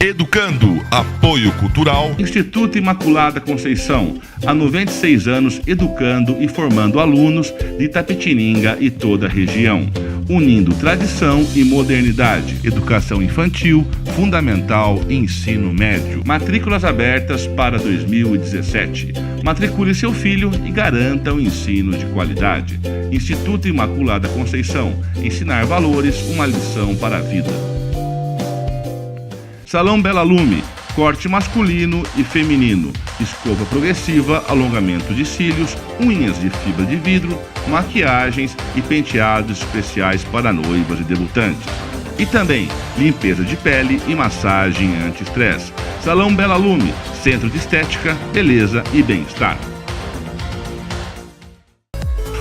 Educando, apoio cultural. Instituto Imaculada Conceição, há 96 anos educando e formando alunos de Itapetininga e toda a região, unindo tradição e modernidade, educação infantil, fundamental e ensino médio. Matrículas abertas para 2017. Matricule seu filho e garanta um ensino de qualidade. Instituto Imaculada Conceição, ensinar valores, uma lição para a vida. Salão Bela Lume, corte masculino e feminino, escova progressiva, alongamento de cílios, unhas de fibra de vidro, maquiagens e penteados especiais para noivas e debutantes. E também limpeza de pele e massagem anti-estresse. Salão Bela Lume, centro de estética, beleza e bem-estar.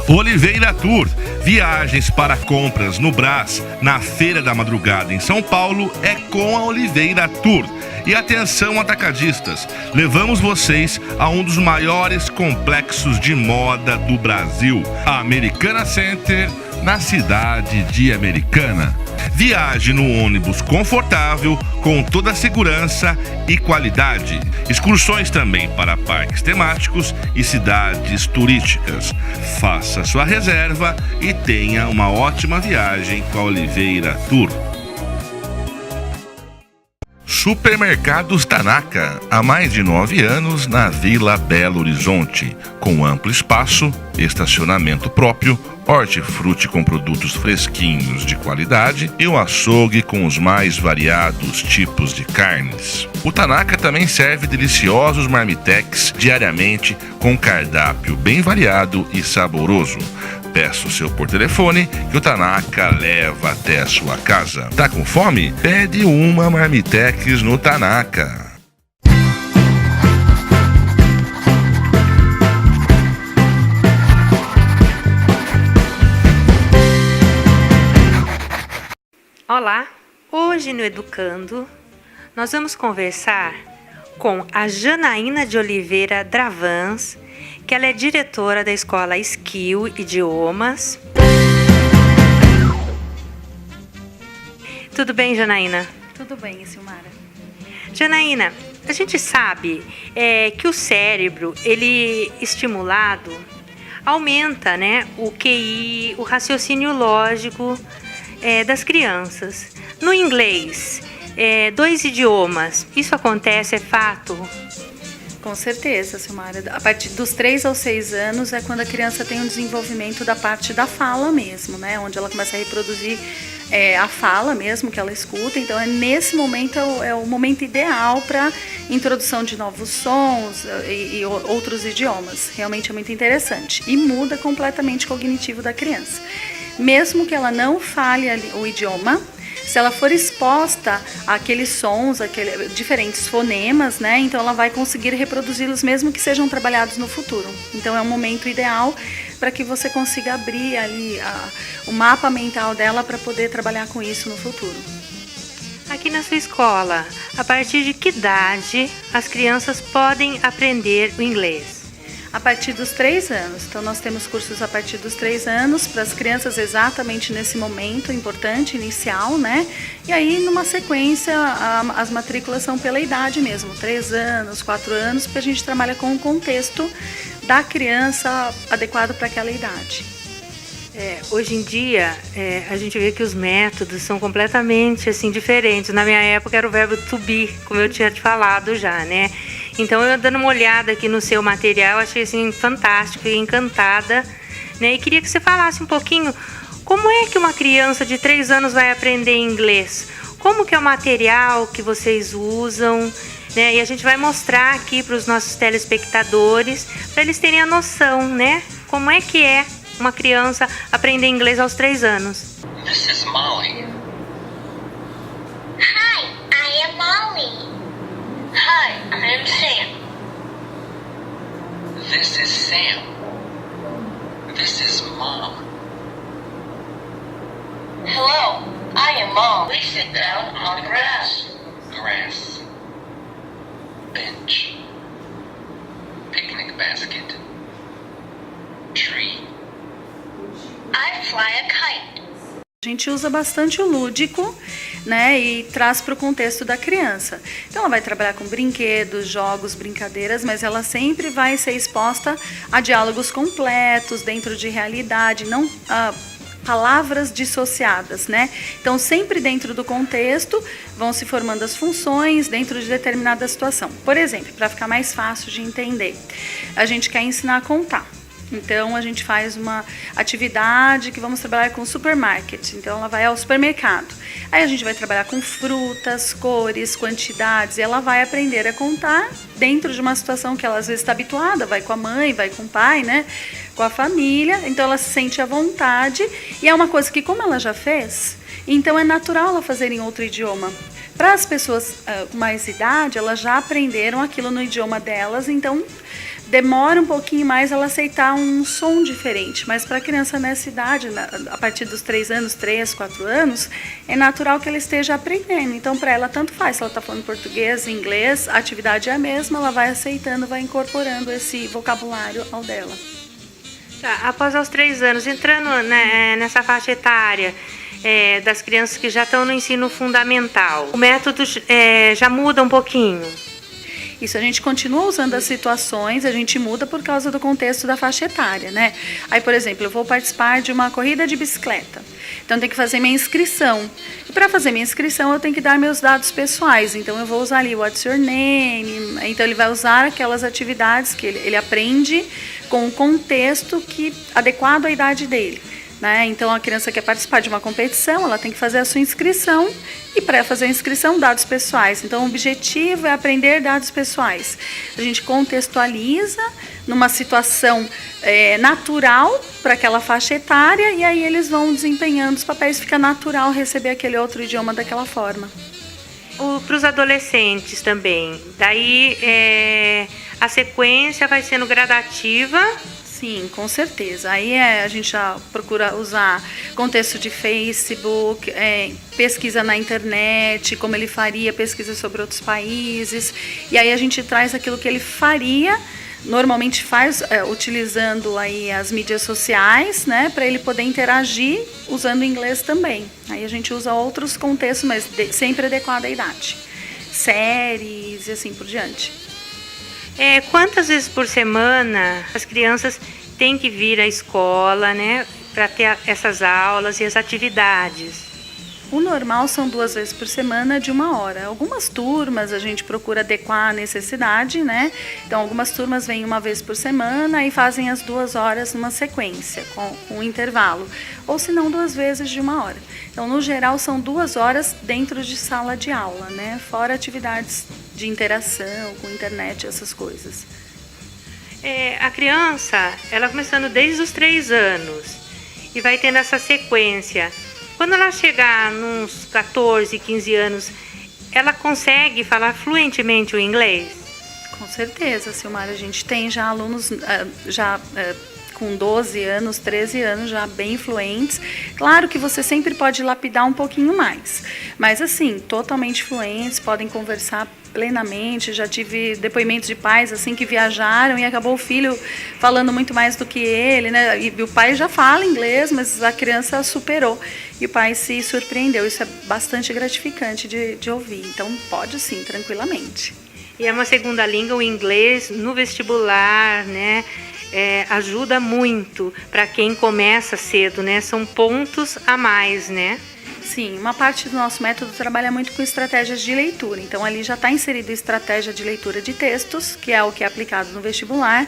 Oliveira Tour, viagens para compras no Brás, na Feira da Madrugada em São Paulo, é com a Oliveira Tour. E atenção atacadistas, levamos vocês a um dos maiores complexos de moda do Brasil, a Americana Center, na cidade de Americana. Viaje no ônibus confortável, com toda a segurança e qualidade. Excursões também para parques temáticos e cidades turísticas. Faça sua reserva e tenha uma ótima viagem com a Oliveira Tour. Supermercados Tanaka, há mais de 9 anos na Vila Belo Horizonte, com amplo espaço, estacionamento próprio, hortifruti com produtos fresquinhos de qualidade e um açougue com os mais variados tipos de carnes. O Tanaka também serve deliciosos marmitex diariamente com cardápio bem variado e saboroso. Peça o seu por telefone que o Tanaka leva até a sua casa. Tá com fome? Pede uma marmitex no Tanaka. Olá, hoje no Educando nós vamos conversar com a Janaína de Oliveira Dravans, que ela é diretora da escola Skill Idiomas. Tudo bem, Janaína? Tudo bem, Silmara. Janaína, a gente sabe que o cérebro, ele estimulado, aumenta, né, o QI, o raciocínio lógico das crianças. No inglês, 2 idiomas, isso acontece, é fato? Com certeza, Silmara. A partir dos 3 aos 6 anos é quando a criança tem um desenvolvimento da parte da fala mesmo, né? Onde ela começa a reproduzir a fala mesmo que ela escuta. Então, nesse momento é o momento ideal para introdução de novos sons e outros idiomas. Realmente é muito interessante. E muda completamente o cognitivo da criança. Mesmo que ela não fale o idioma, se ela for exposta àqueles sons, diferentes fonemas, né? Então ela vai conseguir reproduzi-los mesmo que sejam trabalhados no futuro. Então é um momento ideal para que você consiga abrir ali o mapa mental dela para poder trabalhar com isso no futuro. Aqui na sua escola, a partir de que idade as crianças podem aprender o inglês? A partir dos 3 anos. Então, nós temos cursos a partir dos 3 anos, para as crianças exatamente nesse momento importante, inicial, né? E aí, numa sequência, as matrículas são pela idade mesmo, 3 anos, 4 anos, porque a gente trabalha com o contexto da criança adequado para aquela idade. Hoje em dia, a gente vê que os métodos são completamente assim, diferentes. Na minha época era o verbo to be, como eu tinha te falado já, né? Então, eu dando uma olhada aqui no seu material, achei assim, fantástico e encantada, né? E queria que você falasse um pouquinho como é que uma criança de 3 anos vai aprender inglês? Como que é o material que vocês usam? Né? E a gente vai mostrar aqui para os nossos telespectadores, para eles terem a noção, né? Como é que é uma criança aprender inglês aos 3 anos. This is Molly. Hi, I am Molly. Hi, I am Sam. This is Sam. This is Mom. Hello, I am Mom. We sit down on grass. Grass. Bench. Picnic basket. Tree. I fly a kite. A gente usa bastante o lúdico, né, e traz para o contexto da criança. Então ela vai trabalhar com brinquedos, jogos, brincadeiras, mas ela sempre vai ser exposta a diálogos completos, dentro de realidade, não palavras dissociadas, né? Então, sempre dentro do contexto, vão se formando as funções dentro de determinada situação. Por exemplo, para ficar mais fácil de entender, a gente quer ensinar a contar. Então, a gente faz uma atividade que vamos trabalhar com supermarket. Então, ela vai ao supermercado. Aí, a gente vai trabalhar com frutas, cores, quantidades. E ela vai aprender a contar dentro de uma situação que ela, às vezes, está habituada. Vai com a mãe, vai com o pai, né? Com a família. Então, ela se sente à vontade. E é uma coisa que, como ela já fez, então é natural ela fazer em outro idioma. Para as pessoas com mais idade, elas já aprenderam aquilo no idioma delas. Então, demora um pouquinho mais ela aceitar um som diferente, mas para a criança nessa idade, a partir dos 3 anos, 3, 4 anos, é natural que ela esteja aprendendo. Então, para ela, tanto faz se ela está falando português, inglês, a atividade é a mesma, ela vai aceitando, vai incorporando esse vocabulário ao dela. Tá, após os 3 anos, entrando nessa faixa etária das crianças que já estão no ensino fundamental, o método já muda um pouquinho? Isso, a gente continua usando as situações, a gente muda por causa do contexto da faixa etária, né? Aí, por exemplo, eu vou participar de uma corrida de bicicleta, então tem que fazer minha inscrição. E para fazer minha inscrição, eu tenho que dar meus dados pessoais, então eu vou usar ali what's your name, então ele vai usar aquelas atividades que ele aprende com o contexto adequado à idade dele. Né? Então, a criança quer participar de uma competição, ela tem que fazer a sua inscrição e para fazer a inscrição, dados pessoais. Então, o objetivo é aprender dados pessoais. A gente contextualiza numa situação natural para aquela faixa etária e aí eles vão desempenhando os papéis, fica natural receber aquele outro idioma daquela forma. Para os adolescentes também, daí a sequência vai sendo gradativa. Sim, com certeza. Aí a gente já procura usar contexto de Facebook, pesquisa na internet, como ele faria, pesquisa sobre outros países. E aí a gente traz aquilo que ele faria, normalmente faz utilizando aí as mídias sociais, né, para ele poder interagir usando o inglês também. Aí a gente usa outros contextos, mas sempre adequado à idade. Séries e assim por diante. Quantas vezes por semana as crianças têm que vir à escola, né, para ter essas aulas e as atividades? O normal são 2 vezes por semana de 1 hora. Algumas turmas a gente procura adequar a necessidade, né? Então, algumas turmas vêm 1 vez por semana e fazem as 2 horas numa sequência, com um intervalo. Ou se não, 2 vezes de 1 hora. Então, no geral, são 2 horas dentro de sala de aula, né? Fora atividades de interação com internet, essas coisas. A criança, ela começando desde os 3 anos e vai tendo essa sequência. Quando ela chegar nos 14, 15 anos, ela consegue falar fluentemente o inglês? Com certeza, Silmara. A gente tem já alunos com 12 anos, 13 anos, já bem fluentes. Claro que você sempre pode lapidar um pouquinho mais, mas assim, totalmente fluentes, podem conversar plenamente. Já tive depoimentos de pais assim que viajaram e acabou o filho falando muito mais do que ele, né? E o pai já fala inglês, mas a criança superou e o pai se surpreendeu. Isso é bastante gratificante de ouvir. Então pode sim, tranquilamente. E é uma segunda língua, o inglês no vestibular, né? Ajuda muito para quem começa cedo, né? São pontos a mais, né? Sim, uma parte do nosso método trabalha muito com estratégias de leitura. Então, ali já está inserido estratégia de leitura de textos, que é o que é aplicado no vestibular.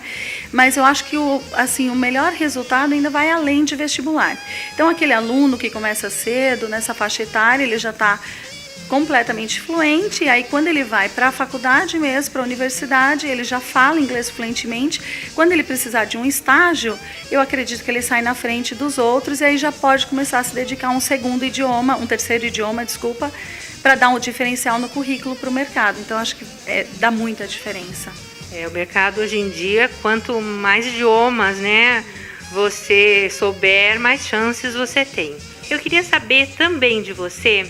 Mas eu acho que o melhor resultado ainda vai além de vestibular. Então, aquele aluno que começa cedo, nessa faixa etária, ele já está completamente fluente, e aí quando ele vai para a faculdade mesmo, para a universidade, ele já fala inglês fluentemente. Quando ele precisar de um estágio, eu acredito que ele sai na frente dos outros, e aí já pode começar a se dedicar a um terceiro idioma, para dar um diferencial no currículo para o mercado. Então, acho que dá muita diferença. O mercado hoje em dia, quanto mais idiomas, né, você souber, mais chances você tem. Eu queria saber também de você,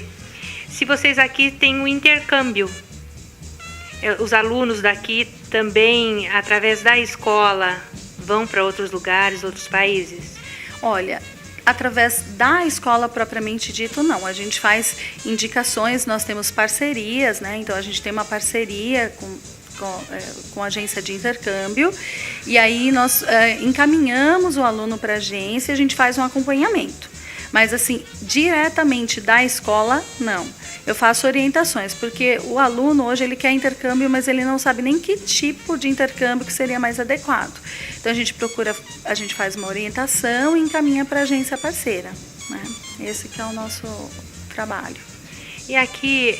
se vocês aqui têm um intercâmbio. Os alunos daqui também, através da escola, vão para outros lugares, outros países? Olha, através da escola propriamente dito, não. A gente faz indicações, nós temos parcerias, né? Então a gente tem uma parceria com a agência de intercâmbio, e aí nós encaminhamos o aluno para a agência e a gente faz um acompanhamento. Mas assim, diretamente da escola, não. Eu faço orientações, porque o aluno hoje ele quer intercâmbio, mas ele não sabe nem que tipo de intercâmbio que seria mais adequado. Então a gente faz uma orientação e encaminha para a agência parceira, né? Esse que é o nosso trabalho. E aqui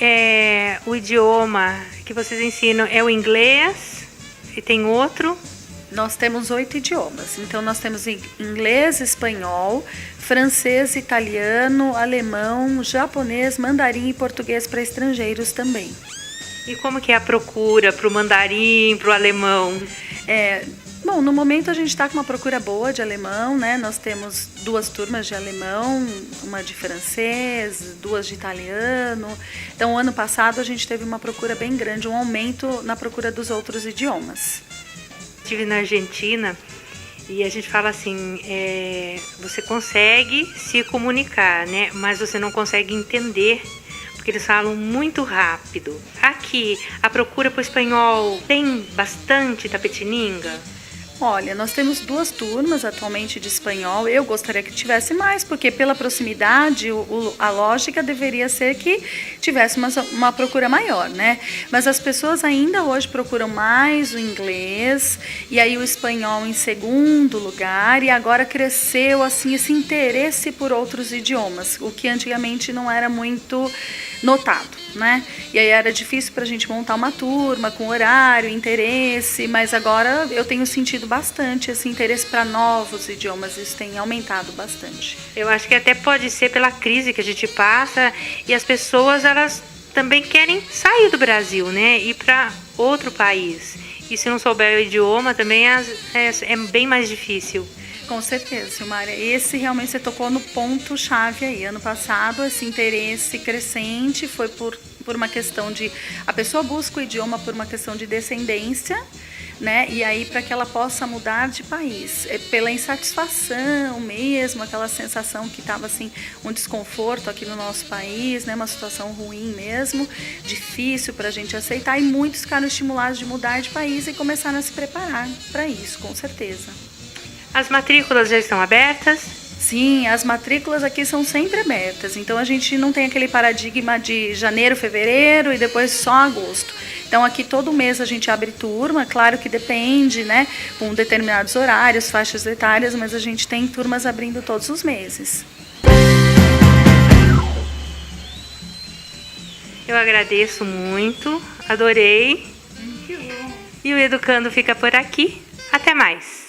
o idioma que vocês ensinam é o inglês e tem outro? Nós temos 8 idiomas. Então nós temos inglês, espanhol, francês, italiano, alemão, japonês, mandarim e português para estrangeiros também. E como que é a procura para o mandarim, para o alemão? Bom, no momento a gente está com uma procura boa de alemão, né? Nós temos 2 turmas de alemão, uma de francês, 2 de italiano. Então, ano passado a gente teve uma procura bem grande, um aumento na procura dos outros idiomas. Estive na Argentina e a gente fala assim, você consegue se comunicar, né? Mas você não consegue entender, porque eles falam muito rápido. Aqui, a procura para o espanhol tem bastante Tapetininga? Olha, nós temos 2 turmas atualmente de espanhol. Eu gostaria que tivesse mais, porque pela proximidade, a lógica deveria ser que tivesse uma procura maior, né? Mas as pessoas ainda hoje procuram mais o inglês, e aí o espanhol em segundo lugar, e agora cresceu assim esse interesse por outros idiomas, o que antigamente não era muito notado, né? E aí era difícil para a gente montar uma turma com horário, interesse, mas agora eu tenho sentido bastante esse interesse para novos idiomas, isso tem aumentado bastante. Eu acho que até pode ser pela crise que a gente passa e as pessoas, elas também querem sair do Brasil, né? Ir para outro país. E se não souber o idioma também é bem mais difícil. Com certeza, Silmara. Esse realmente você tocou no ponto-chave aí. Ano passado, esse interesse crescente foi por uma questão de... A pessoa busca o idioma por uma questão de descendência, né? E aí para que ela possa mudar de país. Pela insatisfação mesmo, aquela sensação que estava assim, um desconforto aqui no nosso país, né? Uma situação ruim mesmo, difícil para a gente aceitar. E muitos ficaram estimulados de mudar de país e começaram a se preparar para isso, com certeza. As matrículas já estão abertas? Sim, as matrículas aqui são sempre abertas. Então a gente não tem aquele paradigma de janeiro, fevereiro e depois só agosto. Então aqui todo mês a gente abre turma, claro que depende, né? Com determinados horários, faixas etárias, mas a gente tem turmas abrindo todos os meses. Eu agradeço muito, adorei. E o Educando fica por aqui. Até mais!